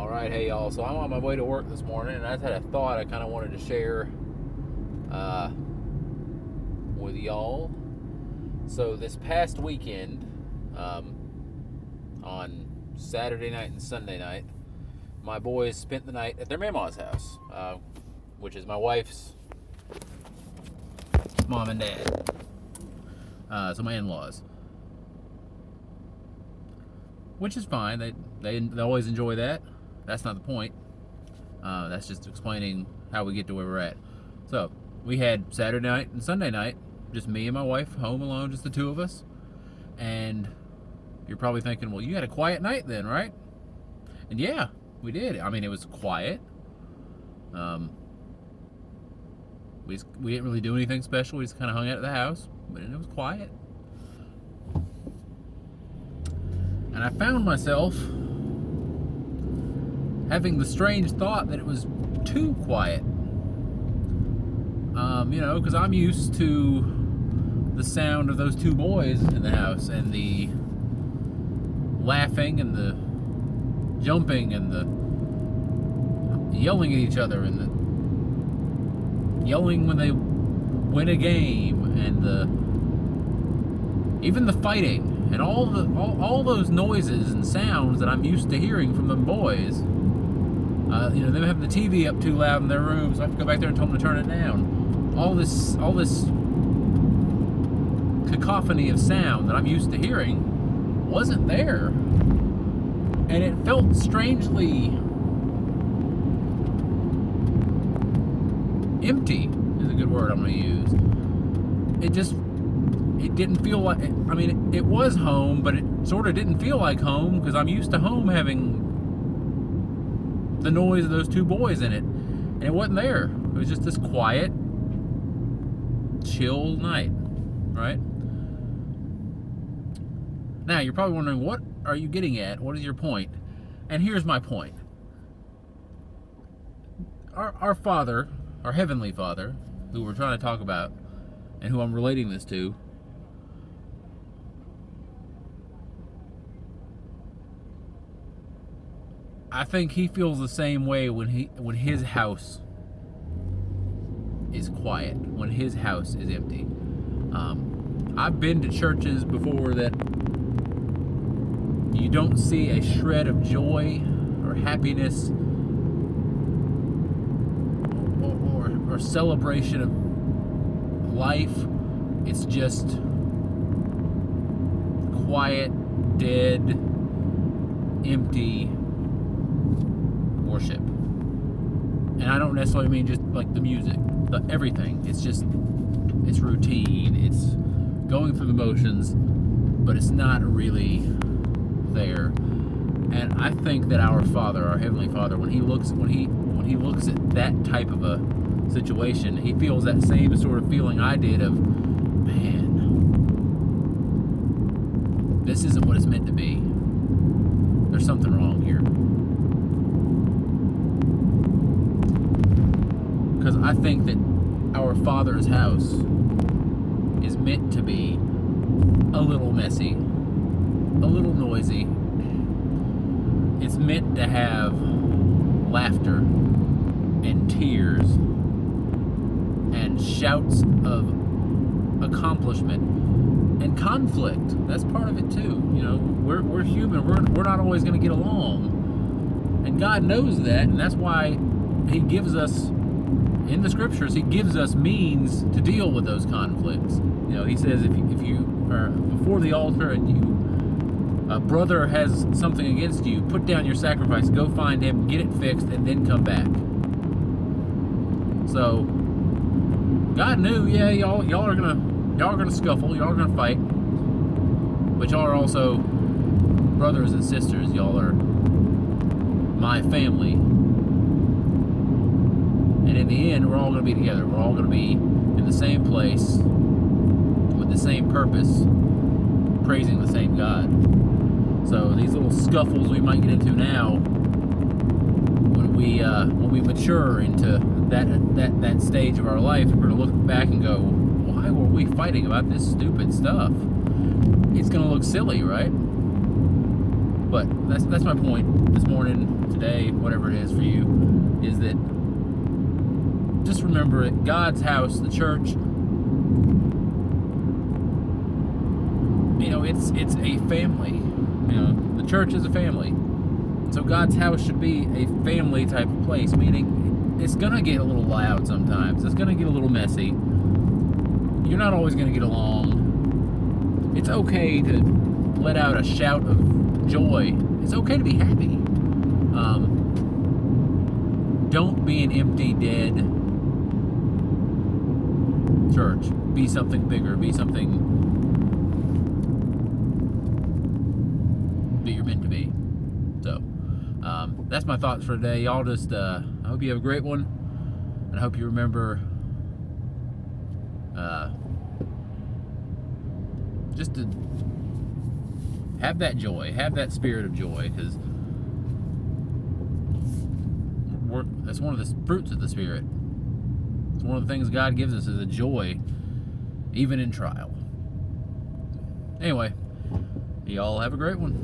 Alright, hey y'all. So I'm on my way to work this morning, and I just had a thought I kind of wanted to share uh, with y'all. So this past weekend, on Saturday night and Sunday night, my boys spent the night at their mamaw's house, which is my wife's mom and dad. So my in-laws, which is fine. They always enjoy that. That's not the point. That's just explaining how we get to where we're at. So we had Saturday night and Sunday night, just me and my wife, home alone, just the two of us. And you're probably thinking, well, you had a quiet night then, right? And yeah, we did. I mean, it was quiet. We didn't really do anything special. We just kind of hung out at the house, but it was quiet. And I found myself having the strange thought that it was too quiet. Because I'm used to the sound of those two boys in the house, and the laughing and the jumping and the yelling at each other, and the yelling when they win a game, and even the fighting, and all those noises and sounds that I'm used to hearing from them boys. Them having the TV up too loud in their rooms. So I have to go back there and tell them to turn it down. All this cacophony of sound that I'm used to hearing wasn't there, and it felt strangely empty. Is a good word I'm going to use. It didn't feel like. I mean, it was home, but it sort of didn't feel like home because I'm used to home having the noise of those two boys in it, and it wasn't there. It was just this quiet, chill night, right? Now you're probably wondering, what are you getting at? What is your point? And here's my point. Our Father, our Heavenly Father, who we're trying to talk about, and who I'm relating this to, I think he feels the same way when his house is quiet, when his house is empty. I've been to churches before that you don't see a shred of joy or happiness or celebration of life. It's just quiet, dead, empty worship. And I don't necessarily mean just like the music, everything. It's routine, it's going through the motions, but it's not really there. And I think that our Father, our Heavenly Father, when he looks at that type of a situation, he feels that same sort of feeling I did of, man, this isn't what it's meant to be. There's something wrong here. Because I think that our Father's house is meant to be a little messy, a little noisy. It's meant to have laughter and tears and shouts of accomplishment and conflict. That's part of it too. We're human. We're not always going to get along, and God knows that, and that's why He gives us, in the scriptures, He gives us means to deal with those conflicts. He says if you are before the altar and a brother has something against you, put down your sacrifice, go find him, get it fixed, and then come back. So God knew, yeah, y'all are gonna scuffle, y'all are gonna fight, but y'all are also brothers and sisters. Y'all are my family. And in the end, we're all going to be together. We're all going to be in the same place with the same purpose, praising the same God. So these little scuffles we might get into now, when we mature into that stage of our life, we're going to look back and go, why were we fighting about this stupid stuff? It's going to look silly, right? But that's my point this morning, today, whatever it is for you, is that just remember it. God's house, the church, it's a family. The church is a family. So God's house should be a family type of place, meaning it's gonna get a little loud sometimes. It's gonna get a little messy. You're not always gonna get along. It's okay to let out a shout of joy. It's okay to be happy. Don't be an empty, dead church. Be something bigger. Be something that you're meant to be. So, that's my thoughts for today. Y'all just, I hope you have a great one. And I hope you remember just to have that joy, have that spirit of joy, because that's one of the fruits of the Spirit. It's one of the things God gives us is a joy, even in trial. Anyway, y'all have a great one.